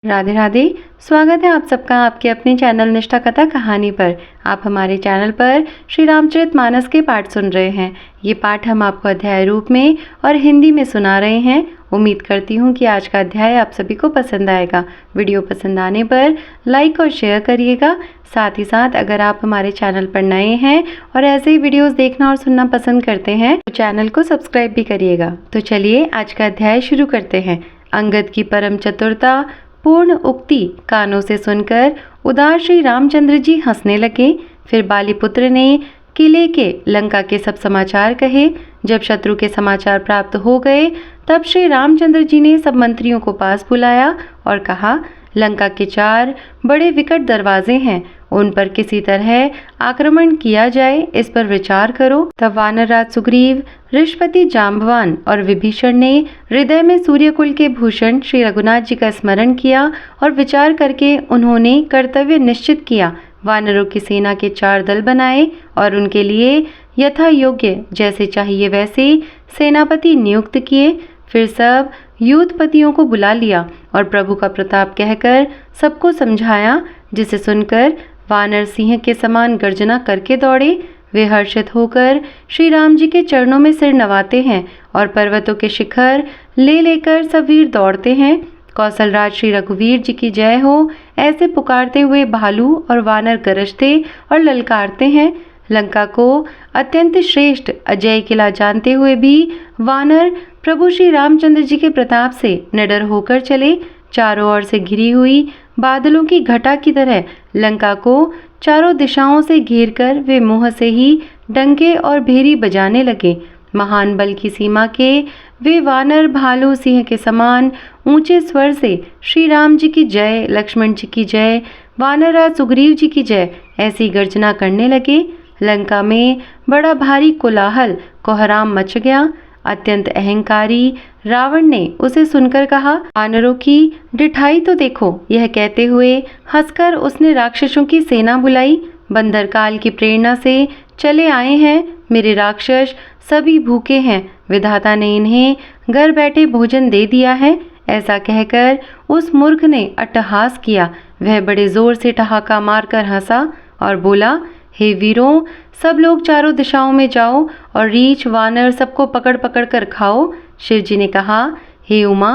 राधे राधे। स्वागत है आप सबका आपके अपने चैनल निष्ठा कथा कहानी पर। आप हमारे चैनल पर श्री रामचरितमानस के पाठ सुन रहे हैं। ये पाठ हम आपको अध्याय रूप में और हिंदी में सुना रहे हैं। उम्मीद करती हूँ कि आज का अध्याय आप सभी को पसंद आएगा। वीडियो पसंद आने पर लाइक और शेयर करिएगा। साथ ही साथ अगर आप हमारे चैनल पर नए हैं और ऐसे ही वीडियोस देखना और सुनना पसंद करते हैं तो चैनल को सब्सक्राइब भी करिएगा। तो चलिए आज का अध्याय शुरू करते हैं। अंगद की परम चतुरता पूर्ण उक्ति कानों से सुनकर उदार श्री रामचंद्र जी हंसने लगे। फिर बालीपुत्र ने किले के लंका के सब समाचार कहे। जब शत्रु के समाचार प्राप्त हो गए तब श्री रामचंद्र जी ने सब मंत्रियों को पास बुलाया और कहा, लंका के 4 बड़े विकट दरवाजे हैं, उन पर किसी तरह आक्रमण किया जाए, इस पर विचार करो। तब वानरराज सुग्रीव, ऋषपति जाम्बवान और विभीषण ने हृदय में सूर्यकुल के भूषण श्री रघुनाथ जी का स्मरण किया और विचार करके उन्होंने कर्तव्य निश्चित किया। वानरों की सेना के 4 दल बनाए और उनके लिए यथा योग्य जैसे चाहिए वैसे सेनापति नियुक्त किए। फिर सब युद्धपतियों को बुला लिया और प्रभु का प्रताप कहकर सबको समझाया, जिसे सुनकर वानर सिंह के समान गर्जना करके दौड़े। वे हर्षित होकर श्री राम जी के चरणों में सिर नवाते हैं और पर्वतों के शिखर ले लेकर सब वीर दौड़ते हैं। कौशलराज श्री रघुवीर जी की जय हो, ऐसे पुकारते हुए भालू और वानर गरजते और ललकारते हैं। लंका को अत्यंत श्रेष्ठ अजय किला जानते हुए भी वानर प्रभु श्री रामचंद्र जी के प्रताप से निडर होकर चले। चारों ओर से घिरी हुई बादलों की घटा की तरह लंका को चारों दिशाओं से घेरकर वे मुंह से ही डंके और भेरी बजाने लगे। महान बल की सीमा के वे वानर भालू सिंह के समान ऊंचे स्वर से श्री राम जी की जय, लक्ष्मण जी की जय, वानरराज सुग्रीव जी की जय ऐसी गर्जना करने लगे। लंका में बड़ा भारी कोलाहल कोहराम मच गया। अत्यंत अहंकारी रावण ने उसे सुनकर कहा, वानरों की डिठाई तो देखो। यह कहते हुए हंसकर उसने राक्षसों की सेना बुलाई। बंदर काल की प्रेरणा से चले आए हैं, मेरे राक्षस सभी भूखे हैं, विधाता ने इन्हें घर बैठे भोजन दे दिया है। ऐसा कहकर उस मूर्ख ने अट्टहास किया। वह बड़े जोर से ठहाका मारकर हंसा और बोला, हे वीरों, सब लोग चारों दिशाओं में जाओ और रीछ वानर सबको पकड़ पकड़ कर खाओ। शिव जी ने कहा, हे उमा,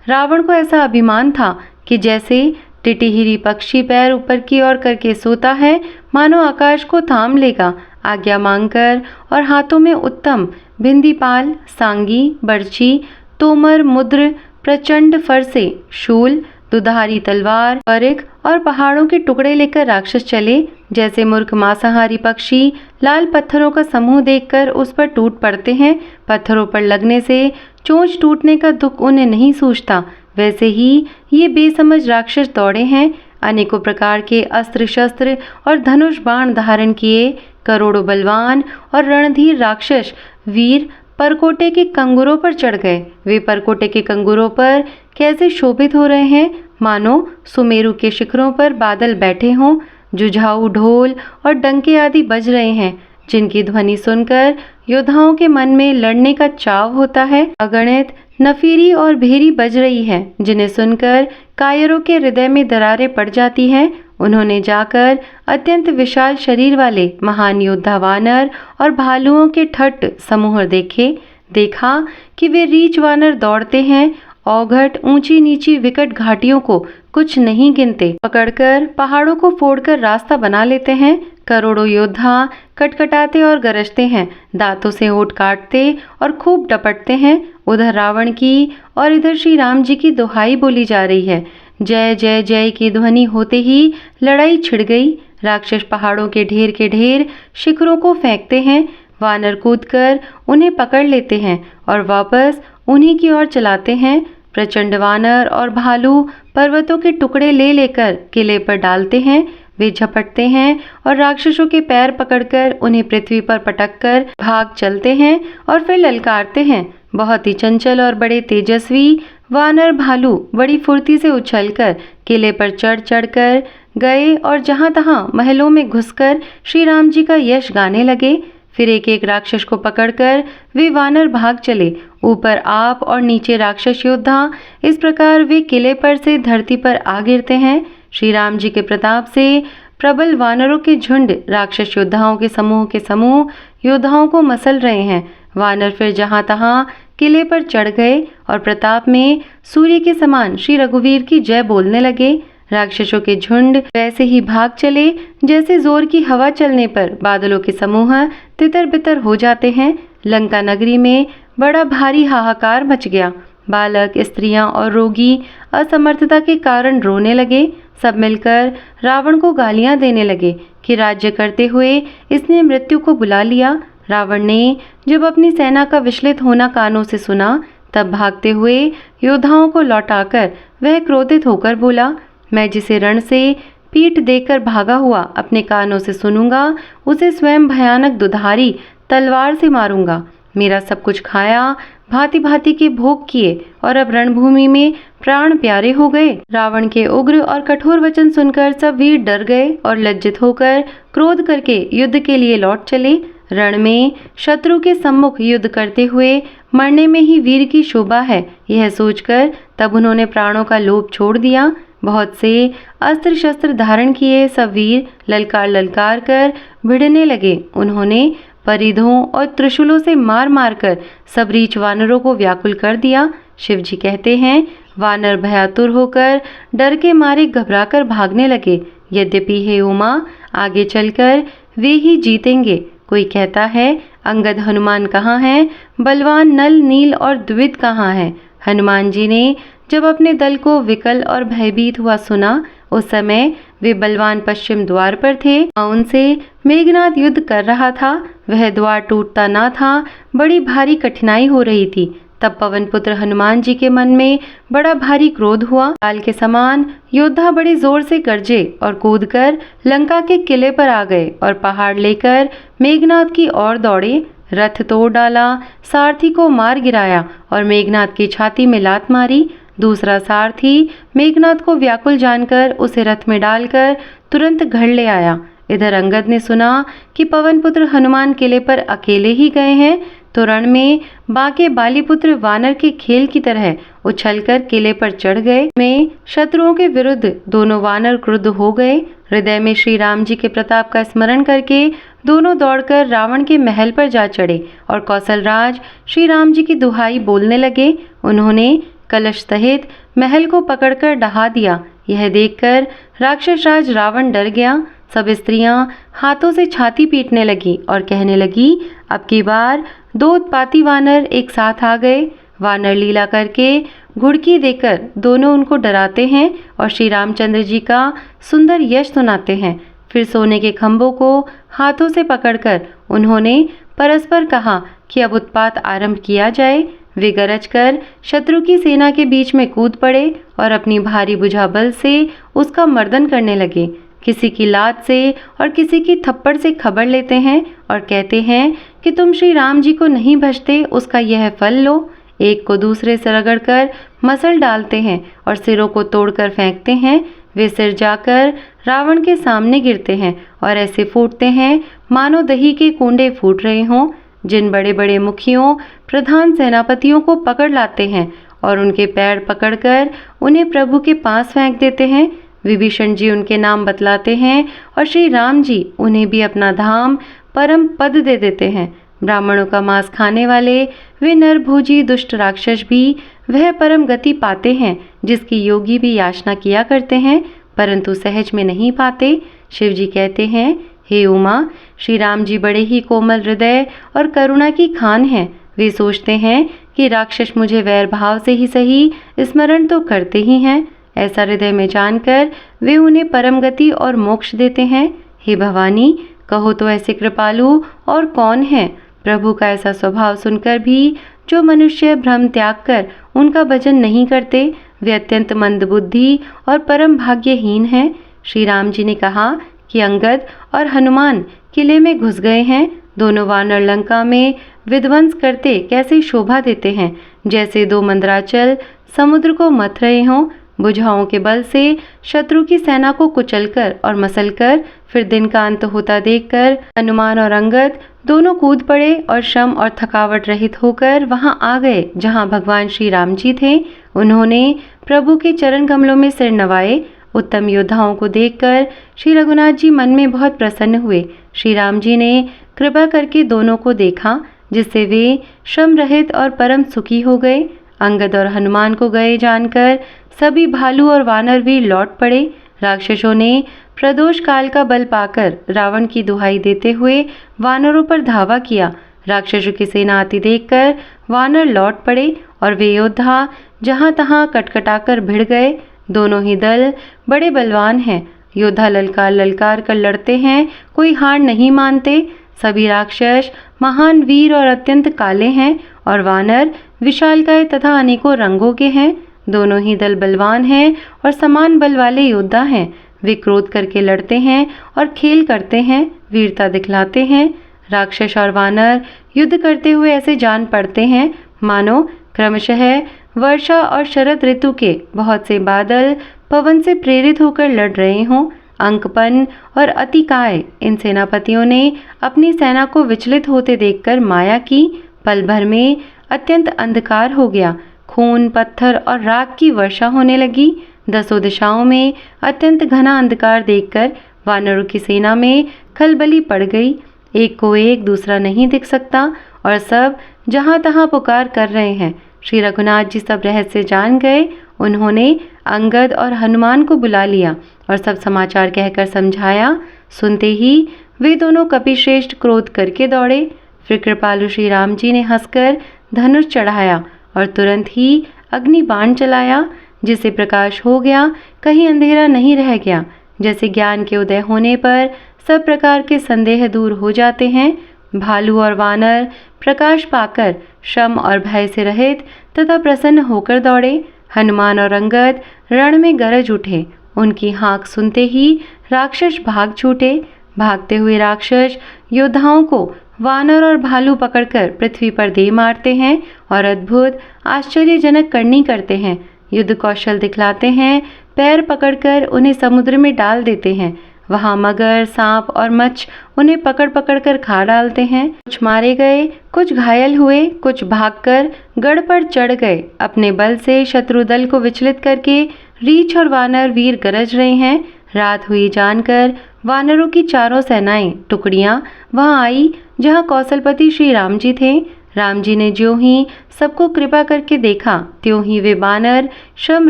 रावण को ऐसा अभिमान था कि जैसे टिटिहिरी पक्षी पैर ऊपर की ओर करके सोता है, मानो आकाश को थाम लेगा। आज्ञा मांगकर और हाथों में उत्तम भिंदीपाल, सांगी, बर्छी, तोमर, मुद्र, प्रचंड फरसे, शूल, दुधारी तलवार, परिख और पहाड़ों के टुकड़े लेकर राक्षस चले। जैसे मूर्ख मांसाहारी पक्षी लाल पत्थरों का समूह देखकर उस पर टूट पड़ते हैं, पत्थरों पर लगने से चोंच टूटने का दुख उन्हें नहीं सूझता, वैसे ही ये बेसमझ राक्षस दौड़े हैं। अनेकों प्रकार के अस्त्र शस्त्र और धनुष बाण धारण किए करोड़ों बलवान और रणधीर राक्षस वीर परकोटे के कंगुरों पर चढ़ गए। वे परकोटे के कंगुरों पर कैसे शोभित हो रहे हैं, मानो सुमेरु के शिखरों पर बादल बैठे हों। जुझाऊ ढोल और डंके आदि बज रहे हैं, जिनकी ध्वनि सुनकर योद्धाओं के मन में लड़ने का चाव होता है। अगणित नफीरी और भेरी बज रही है, जिन्हें सुनकर कायरों के हृदय में दरारें पड़ जाती हैं। उन्होंने जाकर अत्यंत विशाल शरीर वाले महान योद्धा वानर और भालुओं के ठट समूह देखा कि वे रीछ वानर दौड़ते हैं, औघट ऊंची नीची विकट घाटियों को कुछ नहीं गिनते, पकड़कर पहाड़ों को फोड़कर रास्ता बना लेते हैं। करोड़ों योद्धा कटकटाते और गरजते हैं, दांतों से होंठ काटते और खूब डपटते हैं। उधर रावण की और इधर श्री राम जी की दुहाई बोली जा रही है। जय जय जय की ध्वनि होते ही लड़ाई छिड़ गई। राक्षस पहाड़ों के ढेर शिखरों को फेंकते हैं, वानर कूदकर उन्हें पकड़ लेते हैं और वापस उन्हीं की ओर चलाते हैं। प्रचंड वानर और भालू पर्वतों के टुकड़े ले लेकर किले पर डालते हैं। वे झपटते हैं और राक्षसों के पैर पकड़कर उन्हें पृथ्वी पर पटककर भाग चलते हैं और फिर ललकारते हैं। बहुत ही चंचल और बड़े तेजस्वी वानर भालू बड़ी फुर्ती से उछलकर किले पर चढ़ कर गए और जहां तहां महलों में घुसकर श्री राम जी का यश गाने लगे। फिर एक एक राक्षस को पकड़कर वे वानर भाग चले। ऊपर आप और नीचे राक्षस योद्धा, इस प्रकार वे किले पर से धरती पर आ गिरते हैं। श्री राम जी के प्रताप से प्रबल वानरों के झुंड राक्षस योद्धाओं के समूह योद्धाओं को मसल रहे हैं। वानर फिर जहां तहां किले पर चढ़ गए और प्रताप में सूर्य के समान श्री रघुवीर की जय बोलने लगे। राक्षसों के झुंड वैसे ही भाग चले जैसे जोर की हवा चलने पर बादलों के समूह तितर बितर हो जाते हैं। लंका नगरी में बड़ा भारी हाहाकार मच गया। बालक, स्त्रियां और रोगी असमर्थता के कारण रोने लगे। सब मिलकर रावण को गालियां देने लगे कि राज्य करते हुए इसने मृत्यु को बुला लिया। रावण ने जब अपनी सेना का विचलित होना कानों से सुना, तब भागते हुए योद्धाओं को लौटाकर वह क्रोधित होकर बोला, मैं जिसे रण से पीठ देकर भागा हुआ अपने कानों से सुनूंगा, उसे स्वयं भयानक दुधारी तलवार से मारूंगा। मेरा सब कुछ खाया, भांति भांति के भोग किए और अब रणभूमि में प्राण प्यारे हो गए। रावण के उग्र और कठोर वचन सुनकर सब वीर डर गए और लज्जित होकर क्रोध करके युद्ध के लिए लौट चले। रण में शत्रु के सम्मुख युद्ध करते हुए मरने में ही वीर की शोभा है, यह सोचकर तब उन्होंने प्राणों का लोभ छोड़ दिया। बहुत से अस्त्र शस्त्र धारण किए सब वीर ललकार ललकार कर भिड़ने लगे। उन्होंने परिधों और त्रिशूलों से मार मार कर सब रीछ वानरों को व्याकुल कर दिया। शिव जी कहते हैं, वानर भयातुर होकर डर के मारे घबराकर भागने लगे। यद्यपि हे उमा, आगे चलकर वे ही जीतेंगे। कोई कहता है, अंगद हनुमान कहाँ हैं? बलवान नल, नील और द्विविद कहाँ हैं? हनुमान जी ने जब अपने दल को विकल और भयभीत हुआ सुना, उस समय वे बलवान पश्चिम द्वार पर थे। उनसे मेघनाद युद्ध कर रहा था। वह द्वार टूटता ना था, बड़ी भारी कठिनाई हो रही थी। तब पवन पुत्र हनुमान जी के मन में बड़ा भारी क्रोध हुआ। काल के समान योद्धा बड़े जोर से गरजे और कूदकर लंका के किले पर आ गए और पहाड़ लेकर मेघनाद की ओर दौड़े। रथ तोड़ डाला, सारथी को मार गिराया और मेघनाद की छाती में लात मारी। दूसरा सारथी मेघनाद को व्याकुल जानकर उसे रथ में डालकर तुरंत घर ले आया। इधर अंगद ने सुना कि पवन पुत्र हनुमान किले पर अकेले ही गए हैं, तो रण में बाके बालीपुत्र वानर के खेल की तरह उछलकर किले पर चढ़ गए। में शत्रुओं के विरुद्ध दोनों वानर क्रुद्ध हो गए। हृदय में श्री राम जी के प्रताप का स्मरण करके दोनों दौड़कर रावण के महल पर जा चढ़े और कौशलराज श्री राम जी की दुहाई बोलने लगे। उन्होंने कलश सहित महल को पकड़कर डहा दिया। यह देखकर राक्षस राज रावण डर गया। सब स्त्रियां हाथों से छाती पीटने लगी और कहने लगी, अब की बार दो उत्पाती वानर एक साथ आ गए। वानर लीला करके घुड़की देकर दोनों उनको डराते हैं और श्री रामचंद्र जी का सुंदर यश सुनाते हैं। फिर सोने के खंभों को हाथों से पकड़कर उन्होंने परस्पर कहा कि अब उत्पात आरंभ किया जाए। वे गरज कर शत्रु की सेना के बीच में कूद पड़े और अपनी भारी भुजा बल से उसका मर्दन करने लगे। किसी की लात से और किसी की थप्पड़ से खबर लेते हैं और कहते हैं कि तुम श्री राम जी को नहीं भजते, उसका यह फल लो। एक को दूसरे से रगड़कर मसल डालते हैं और सिरों को तोड़कर फेंकते हैं। वे सिर जाकर रावण के सामने गिरते हैं और ऐसे फूटते हैं मानो दही के कूंडे फूट रहे हों। जिन बड़े बड़े मुखियों, प्रधान सेनापतियों को पकड़ लाते हैं और उनके पैर पकड़कर उन्हें प्रभु के पास फेंक देते हैं। विभीषण जी उनके नाम बतलाते हैं और श्री राम जी उन्हें भी अपना धाम परम पद दे देते हैं। ब्राह्मणों का मांस खाने वाले वे नरभोजी दुष्ट राक्षस भी वह परम गति पाते हैं जिसकी योगी भी याचना किया करते हैं, परंतु सहज में नहीं पाते। शिव जी कहते हैं, हे उमा, श्री राम जी बड़े ही कोमल हृदय और करुणा की खान हैं। वे सोचते हैं कि राक्षस मुझे वैर भाव से ही सही स्मरण तो करते ही हैं। ऐसा हृदय में जानकर वे उन्हें परम गति और मोक्ष देते हैं। हे भवानी, कहो तो ऐसे कृपालु और कौन है? प्रभु का ऐसा स्वभाव सुनकर भी जो मनुष्य भ्रम त्याग कर उनका भजन नहीं करते, वे अत्यंत मंदबुद्धि और परम भाग्यहीन हैं। श्री राम जी ने कहा कि अंगद और हनुमान किले में घुस गए हैं। दोनों वानर लंका में विध्वंस करते कैसे शोभा देते हैं, जैसे दो मंदराचल समुद्र को मथ रहे हों। भुजाओं के बल से शत्रु की सेना को कुचलकर और मसलकर फिर दिन का अंत होता देखकर हनुमान और अंगद दोनों कूद पड़े और श्रम और थकावट रहित होकर वहां आ गए जहां भगवान श्री राम जी थे। उन्होंने प्रभु के चरण कमलों में सिर नवाए। उत्तम योद्धाओं को देखकर श्री रघुनाथ जी मन में बहुत प्रसन्न हुए। श्री राम जी ने कृपा करके दोनों को देखा, जिससे वे श्रम रहित और परम सुखी हो गए। अंगद और हनुमान को गए जानकर सभी भालू और वानर भी लौट पड़े। राक्षसों ने प्रदोष काल का बल पाकर रावण की दुहाई देते हुए वानरों पर धावा किया। राक्षसों की सेना आती देखकर वानर लौट पड़े और वे योद्धा जहां तहां कटकटाकर भिड़ गए। दोनों ही दल बड़े बलवान हैं। योद्धा ललकार ललकार कर लड़ते हैं, कोई हार नहीं मानते। सभी राक्षस महान वीर और अत्यंत काले हैं और वानर विशालकाय तथा अनेकों रंगों के हैं। दोनों ही दल बलवान हैं और समान बल वाले योद्धा हैं। वे क्रोध करके लड़ते हैं और खेल करते हैं, वीरता दिखलाते हैं। राक्षस और वानर युद्ध करते हुए ऐसे जान पड़ते हैं मानो क्रमशः वर्षा और शरद ऋतु के बहुत से बादल पवन से प्रेरित होकर लड़ रहे हों। अंकपन और अतिकाय इन सेनापतियों ने अपनी सेना को विचलित होते देखकर माया की। पल भर में अत्यंत अंधकार हो गया। खून, पत्थर और राख की वर्षा होने लगी। दसों दिशाओं में अत्यंत घना अंधकार देखकर वानरों की सेना में खलबली पड़ गई। एक को एक दूसरा नहीं दिख सकता और सब जहां तहां पुकार कर रहे हैं। श्री रघुनाथ जी सब रहस्य जान गए। उन्होंने अंगद और हनुमान को बुला लिया और सब समाचार कहकर समझाया। सुनते ही वे दोनों कपिश्रेष्ठ क्रोध करके दौड़े। फिर कृपालु श्री राम जी ने हंसकर धनुष चढ़ाया और तुरंत ही अग्नि बाण चलाया, जिससे प्रकाश हो गया, कहीं अंधेरा नहीं रह गया। जैसे ज्ञान के उदय होने पर सब प्रकार के संदेह दूर हो जाते हैं। भालू और वानर प्रकाश पाकर श्रम और भय से रहित तथा प्रसन्न होकर दौड़े। हनुमान और अंगद रण में गरज उठे। उनकी हाँक सुनते ही राक्षस भाग छूटे। भागते हुए राक्षस योद्धाओं को वानर और भालू पकड़कर पृथ्वी पर दे मारते हैं और अद्भुत आश्चर्यजनक करनी करते हैं। युद्ध कौशल दिखलाते हैं। पैर पकड़कर उन्हें समुद्र में डाल देते हैं। वहां मगर, सांप और मच्छ उन्हें पकड़ पकड़ कर खा डालते हैं। कुछ मारे गए, कुछ घायल हुए, कुछ भागकर गढ़ पर चढ़ गए। अपने बल से शत्रु दल को विचलित करके रीछ और वानर वीर गरज रहे हैं। रात हुई जानकर वानरों की चारों सेनाएं टुकड़ियां वहां आई जहां कौशलपति श्री राम जी थे। राम जी ने ज्यों ही सबको कृपा करके देखा, त्यों ही वे वानर श्रम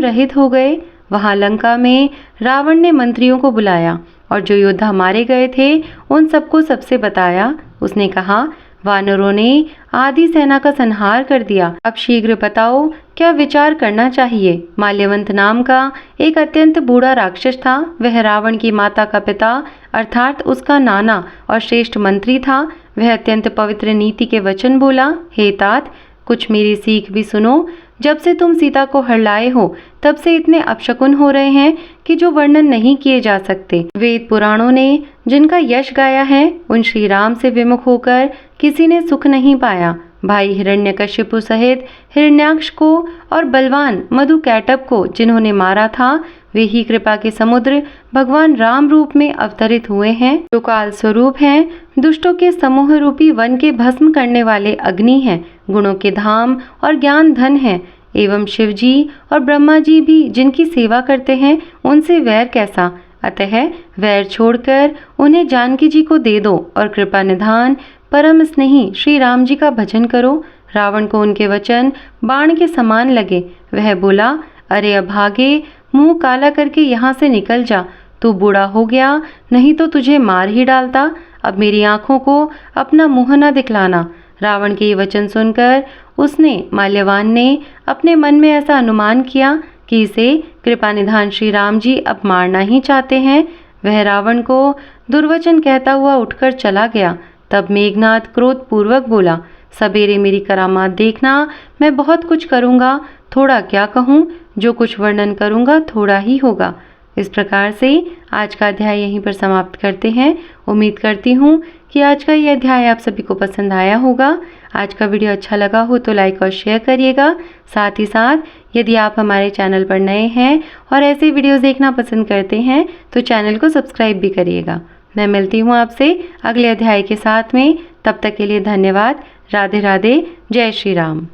रहित हो गए। वहां लंका में रावण ने मंत्रियों को बुलाया और जो योद्धा मारे गए थे उन सबको सबसे बताया। उसने कहा, वानरों ने आधी सेना का संहार कर दिया। अब शीघ्र बताओ क्या विचार करना चाहिए। माल्यवंत नाम का एक अत्यंत बूढ़ा राक्षस था। वह रावण की माता का पिता अर्थात उसका नाना और श्रेष्ठ मंत्री था। वह अत्यंत पवित्र नीति के वचन बोला, हे तात, कुछ मेरी सीख भी सुनो। जब से तुम सीता को हरलाए हो तब से इतने अपशकुन हो रहे हैं कि जो वर्णन नहीं किए जा सकते। वेद पुराणों ने जिनका यश गाया है उन श्री राम से विमुख होकर किसी ने सुख नहीं पाया। भाई हिरण्यकशिपु सहित हिरण्याक्ष को और बलवान मधुकैटभ को जिन्होंने मारा था वे ही कृपा के समुद्र भगवान राम रूप में अवतरित हुए हैं, जो काल स्वरूप हैं। दुष्टों के समूह रूपी वन के भस्म करने वाले अग्नि हैं, गुणों के धाम और ज्ञान धन हैं। एवं शिव जी और ब्रह्मा जी भी जिनकी सेवा करते हैं उनसे वैर कैसा। अतः वैर छोड़कर उन्हें जानकी जी को दे दो और कृपा निधान परम स्नेही श्री राम जी का भजन करो। रावण को उनके वचन बाण के समान लगे। वह बोला, अरे अभागे, मुंह काला करके यहाँ से निकल जा। तू बूढ़ा हो गया, नहीं तो तुझे मार ही डालता। अब मेरी आंखों को अपना मुंह न दिखलाना। रावण के ये वचन सुनकर उसने माल्यवान ने अपने मन में ऐसा अनुमान किया कि इसे कृपा निधान श्री राम जी अब मारना ही चाहते हैं। वह रावण को दुर्वचन कहता हुआ उठकर चला गया। तब मेघनाद क्रोध पूर्वक बोला, सवेरे मेरी करामात देखना, मैं बहुत कुछ करूँगा। थोड़ा क्या कहूँ, जो कुछ वर्णन करूँगा थोड़ा ही होगा। इस प्रकार से आज का अध्याय यहीं पर समाप्त करते हैं। उम्मीद करती हूँ कि आज का ये अध्याय आप सभी को पसंद आया होगा। आज का वीडियो अच्छा लगा हो तो लाइक और शेयर करिएगा। साथ ही साथ यदि आप हमारे चैनल पर नए हैं और ऐसे वीडियोस देखना पसंद करते हैं तो चैनल को सब्सक्राइब भी करिएगा। मैं मिलती हूँ आपसे अगले अध्याय के साथ में। तब तक के लिए धन्यवाद। राधे राधे। जय श्री राम।